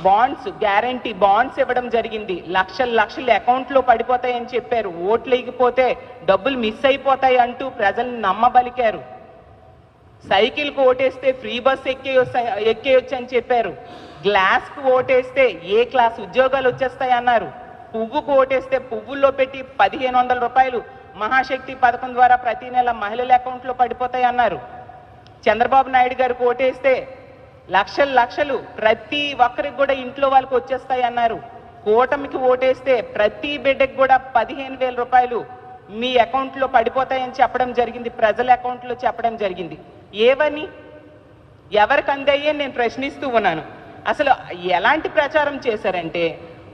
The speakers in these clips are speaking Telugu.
బాండ్స్, గ్యారంటీ బాండ్స్ ఇవ్వడం జరిగింది. లక్షల లక్షలు అకౌంట్లో పడిపోతాయని చెప్పారు. ఓట్లు వేయకపోతే డబ్బులు మిస్ అయిపోతాయి అంటూ ప్రజల్ని నమ్మబలికారు. సైకిల్కి ఓటేస్తే ఫ్రీ బస్ ఎక్కేయొచ్చు అని చెప్పారు. గ్లాస్కు ఓటేస్తే ఏ క్లాస్ ఉద్యోగాలు వచ్చేస్తాయి అన్నారు. పువ్వుకు ఓటేస్తే పువ్వుల్లో పెట్టి 1500 రూపాయలు మహాశక్తి పథకం ద్వారా ప్రతి నెల మహిళల అకౌంట్లో పడిపోతాయి అన్నారు. చంద్రబాబు నాయుడు గారికి ఓటేస్తే లక్షల లక్షలు ప్రతి ఒక్కరికి కూడా ఇంట్లో వాళ్ళకి వచ్చేస్తాయి అన్నారు. కూటమికి ఓటేస్తే ప్రతి బిడ్డకి కూడా 15,000 రూపాయలు మీ అకౌంట్లో పడిపోతాయని చెప్పడం జరిగింది. ప్రజల అకౌంట్లో చెప్పడం జరిగింది. ఏవని ఎవరికి అందాయని నేను ప్రశ్నిస్తూ ఉన్నాను. అసలు ఎలాంటి ప్రచారం చేశారంటే,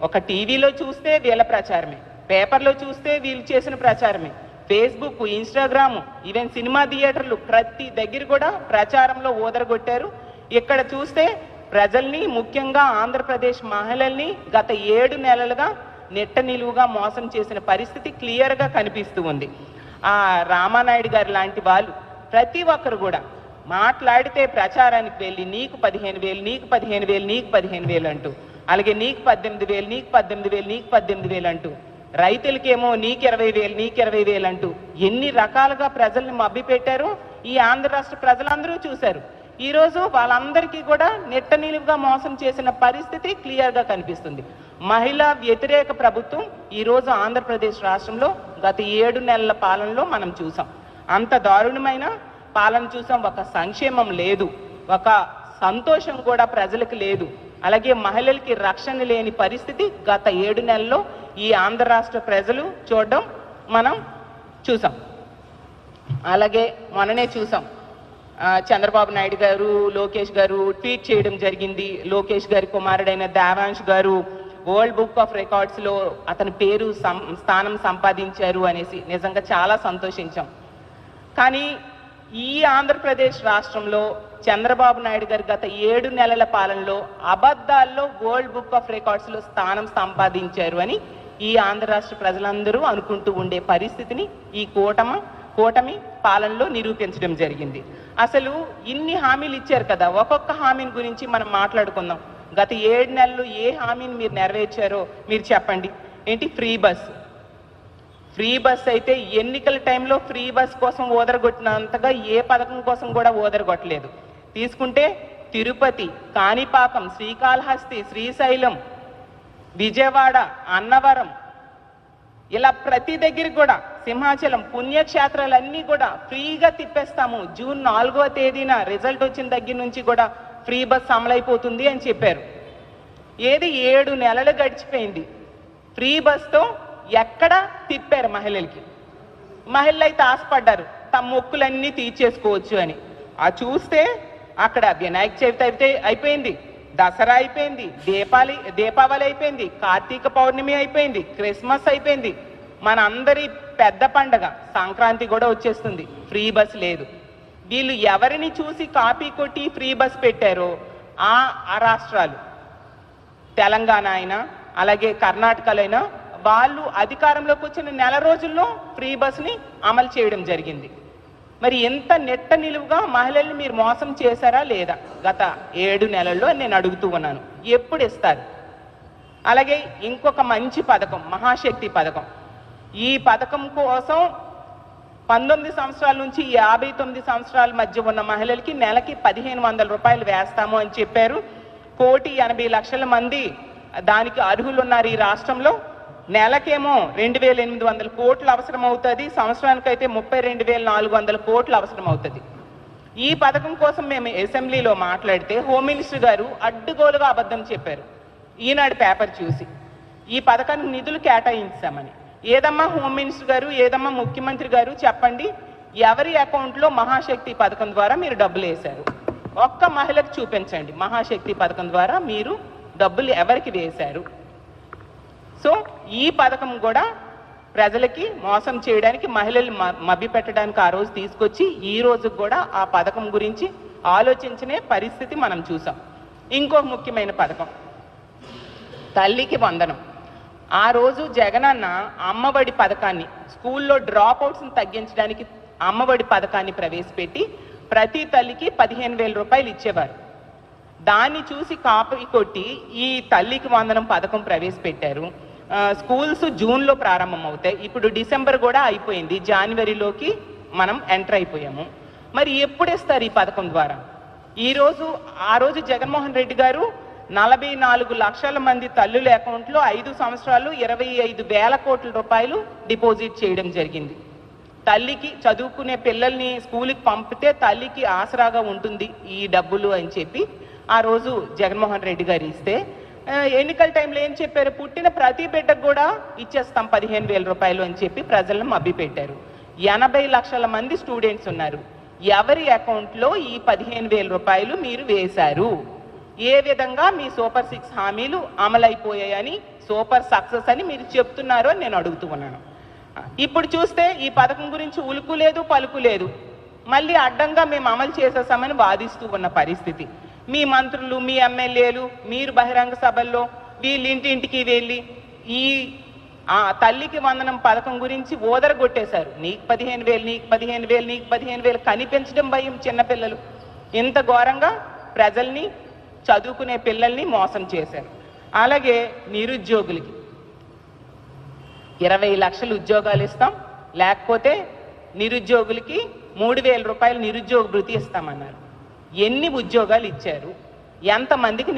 ఒక టీవీలో చూస్తే వీళ్ళ ప్రచారమే, పేపర్లో చూస్తే వీళ్ళు చేసిన ప్రచారమే, ఫేస్బుక్, ఇన్స్టాగ్రామ్, ఈవెన్ సినిమా థియేటర్లు ప్రతి దగ్గర కూడా ప్రచారంలో ఊదరగొట్టారు. ఇక్కడ చూస్తే ప్రజల్ని, ముఖ్యంగా ఆంధ్రప్రదేశ్ మహిళల్ని గత 7 నెలలుగా నెట్ట నిలువుగా మోసం చేసిన పరిస్థితి క్లియర్గా కనిపిస్తూ ఉంది. ఆ రామానాయుడు గారు లాంటి వాళ్ళు ప్రతి ఒక్కరు కూడా మాట్లాడితే ప్రచారానికి వెళ్ళి నీకు 15,000, నీకు 15,000, నీకు 15,000 అంటూ, అలాగే నీకు 18,000, నీకు 18,000, నీకు 18,000 అంటూ, రైతులకేమో నీకు 20,000, నీకు 20,000 అంటూ ఎన్ని రకాలుగా ప్రజల్ని మభ్యపెట్టారో ఈ ఆంధ్ర రాష్ట్ర ప్రజలందరూ చూశారు. ఈరోజు వాళ్ళందరికీ కూడా నెట్ట నిలువుగా మోసం చేసిన పరిస్థితి క్లియర్గా కనిపిస్తుంది. మహిళా వ్యతిరేక ప్రభుత్వం ఈరోజు ఆంధ్రప్రదేశ్ రాష్ట్రంలో గత 7 నెలల పాలనలో మనం చూసాం. అంత దారుణమైన పాలన చూసాం. ఒక సంక్షేమం లేదు, ఒక సంతోషం కూడా ప్రజలకు లేదు, అలాగే మహిళలకి రక్షణ లేని పరిస్థితి గత 7 నెలల్లో ఈ ఆంధ్ర రాష్ట్ర ప్రజలు చూడడం మనం చూసాం. అలాగే మొన్ననే చూసాం, చంద్రబాబు నాయుడు గారు, లోకేష్ గారు ట్వీట్ చేయడం జరిగింది. లోకేష్ గారి కుమారుడైన దేవాంశ్ గారు వరల్డ్ బుక్ ఆఫ్ రికార్డ్స్లో అతని పేరు స్థానం సంపాదించారు అనేసి నిజంగా చాలా సంతోషించాం. కానీ ఈ ఆంధ్రప్రదేశ్ రాష్ట్రంలో చంద్రబాబు నాయుడు గారు గత 7 నెలల పాలనలో అబద్ధాల్లో వరల్డ్ బుక్ ఆఫ్ రికార్డ్స్లో స్థానం సంపాదించారు అని ఈ ఆంధ్ర రాష్ట్ర ప్రజలందరూ అనుకుంటూ ఉండే పరిస్థితిని ఈ కూటమి పాలనలో నిరూపించడం జరిగింది. అసలు ఇన్ని హామీలు ఇచ్చారు కదా, ఒక్కొక్క హామీని గురించి మనం మాట్లాడుకుందాం. గత 7 నెలలు ఏ హామీని మీరు నెరవేర్చారో మీరు చెప్పండి. ఏంటి ఫ్రీ బస్ అయితే ఎన్నికల టైంలో ఫ్రీ బస్ కోసం ఓదరగొట్టినంతగా ఏ పథకం కోసం కూడా ఓదరగొట్టలేదు. తీసుకుంటే తిరుపతి, కాణిపాకం, శ్రీకాళహస్తి, శ్రీశైలం, విజయవాడ, అన్నవరం, ఇలా ప్రతి దగ్గర కూడా సింహాచలం పుణ్యక్షేత్రాలన్నీ కూడా ఫ్రీగా తిప్పేస్తాము. జూన్ 4వ తేదీన రిజల్ట్ వచ్చిన దగ్గర నుంచి కూడా ఫ్రీ బస్ అమలైపోతుంది అని చెప్పారు. ఏది 7 నెలలు గడిచిపోయింది. ఫ్రీ బస్తో ఎక్కడ తిప్పారు మహిళలకి? మహిళలు అయితే ఆశపడ్డారు తమ మొక్కులన్నీ తీర్చేసుకోవచ్చు అని. ఆ చూస్తే అక్కడ వినాయక చవితి అయితే అయిపోయింది, దసరా అయిపోయింది, దీపావళి అయిపోయింది, కార్తీక పౌర్ణమి అయిపోయింది, క్రిస్మస్ అయిపోయింది, మన అందరి పెద్ద పండగ సంక్రాంతి కూడా వచ్చేస్తుంది. ఫ్రీ బస్ లేదు. వీళ్ళు ఎవరిని చూసి కాపీ కొట్టి ఫ్రీ బస్ పెట్టారో ఆ రాష్ట్రాలు, తెలంగాణ అయినా అలాగే కర్ణాటకలో అయినా, వాళ్ళు అధికారంలోకి వచ్చిన నెల రోజుల్లో ఫ్రీ బస్ని అమలు చేయడం జరిగింది. మరి ఎంత నెట్ట నిలువుగా మహిళల్ని మీరు మోసం చేశారా లేదా గత 7 నెలల్లో నేను అడుగుతూ ఉన్నాను. ఎప్పుడు ఇస్తారు? అలాగే ఇంకొక మంచి పథకం మహాశక్తి పథకం. ఈ పథకం కోసం 19 సంవత్సరాల నుంచి 59 సంవత్సరాల మధ్య ఉన్న మహిళలకి నెలకి 1,500 రూపాయలు వేస్తాము అని చెప్పారు. 1,80,00,000 మంది దానికి అర్హులు ఉన్నారు ఈ రాష్ట్రంలో. నెలకేమో 2,800 కోట్లు అవసరం అవుతుంది, సంవత్సరానికైతే 32,400 కోట్లు అవసరం అవుతుంది. ఈ పథకం కోసం మేము అసెంబ్లీలో మాట్లాడితే హోమ్ మినిస్టర్ గారు అడ్డుగోలుగా అబద్ధం చెప్పారు ఈనాడు పేపర్ చూసి. ఈ పథకానికి నిధులు కేటాయించామని. ఏదమ్మా హోమ్ మినిస్టర్ గారు, ఏదమ్మా ముఖ్యమంత్రి గారు చెప్పండి, ఎవరి అకౌంట్లో మహాశక్తి పథకం ద్వారా మీరు డబ్బులు వేశారు? ఒక్క మహిళకు చూపించండి మహాశక్తి పథకం ద్వారా మీరు డబ్బులు ఎవరికి వేశారు. సో ఈ పథకం కూడా ప్రజలకి మోసం చేయడానికి, మహిళలు మభ్యపెట్టడానికి ఆ రోజు తీసుకొచ్చి ఈ రోజు కూడా ఆ పథకం గురించి ఆలోచించనే పరిస్థితి మనం చూసాం. ఇంకో ముఖ్యమైన పథకం తల్లికి వందనం. ఆ రోజు జగనన్న అమ్మఒడి పథకాన్ని, స్కూల్లో డ్రాప్ అవుట్స్ని తగ్గించడానికి అమ్మఒడి పథకాన్ని ప్రవేశపెట్టి ప్రతి తల్లికి 15,000 రూపాయలు ఇచ్చేవారు. దాన్ని చూసి కాపీ కొట్టి ఈ తల్లికి వందనం పథకం ప్రవేశపెట్టారు. స్కూల్స్ జూన్లో ప్రారంభం అవుతాయి. ఇప్పుడు డిసెంబర్ కూడా అయిపోయింది, జనవరిలోకి మనం ఎంటర్ అయిపోయాము. మరి ఎప్పుడు ఇస్తారు ఈ పథకం ద్వారా? ఆ రోజు జగన్మోహన్ రెడ్డి గారు 44 లక్షల మంది తల్లుల అకౌంట్లో 5 సంవత్సరాలు 25,000 కోట్ల రూపాయలు డిపాజిట్ చేయడం జరిగింది. తల్లికి చదువుకునే పిల్లల్ని స్కూల్కి పంపితే తల్లికి ఆసరాగా ఉంటుంది ఈ డబ్బులు అని చెప్పి ఆ రోజు జగన్మోహన్ రెడ్డి గారు ఇస్తే, ఎన్నికల టైంలో ఏం చెప్పారు? పుట్టిన ప్రతి బిడ్డకు కూడా ఇచ్చేస్తాం 15,000 రూపాయలు అని చెప్పి ప్రజలను మభ్యపెట్టారు. 80 లక్షల మంది స్టూడెంట్స్ ఉన్నారు. ఎవరి అకౌంట్లో ఈ 15,000 రూపాయలు మీరు వేశారు? ఏ విధంగా మీ సూపర్ 6 హామీలు అమలైపోయాయని, సూపర్ సక్సెస్ అని మీరు చెప్తున్నారు అని నేను అడుగుతూ ఉన్నాను. ఇప్పుడు చూస్తే ఈ పథకం గురించి ఉలుకు లేదు, పలుకు లేదు. మళ్ళీ అడ్డంగా మేము అమలు చేసేసామని వాదిస్తూ ఉన్న పరిస్థితి. మీ మంత్రులు, మీ ఎమ్మెల్యేలు, మీరు బహిరంగ సభల్లో వీళ్ళింటింటికి వెళ్ళి ఈ తల్లికి వందనం పథకం గురించి ఓదరగొట్టేశారు. నీకు 15,000, నీకు 15,000, నీకు 15,000 కనిపించడం భయం చిన్నపిల్లలు. ఇంత ఘోరంగా ప్రజల్ని, చదువుకునే పిల్లల్ని మోసం చేశారు. అలాగే నిరుద్యోగులకి 20 లక్షలు ఉద్యోగాలు ఇస్తాం, లేకపోతే నిరుద్యోగులకి 3,000 రూపాయలు నిరుద్యోగ భృతి ఇస్తామన్నారు. ఎన్ని ఉద్యోగాలు ఇచ్చారు? ఎంతమందికి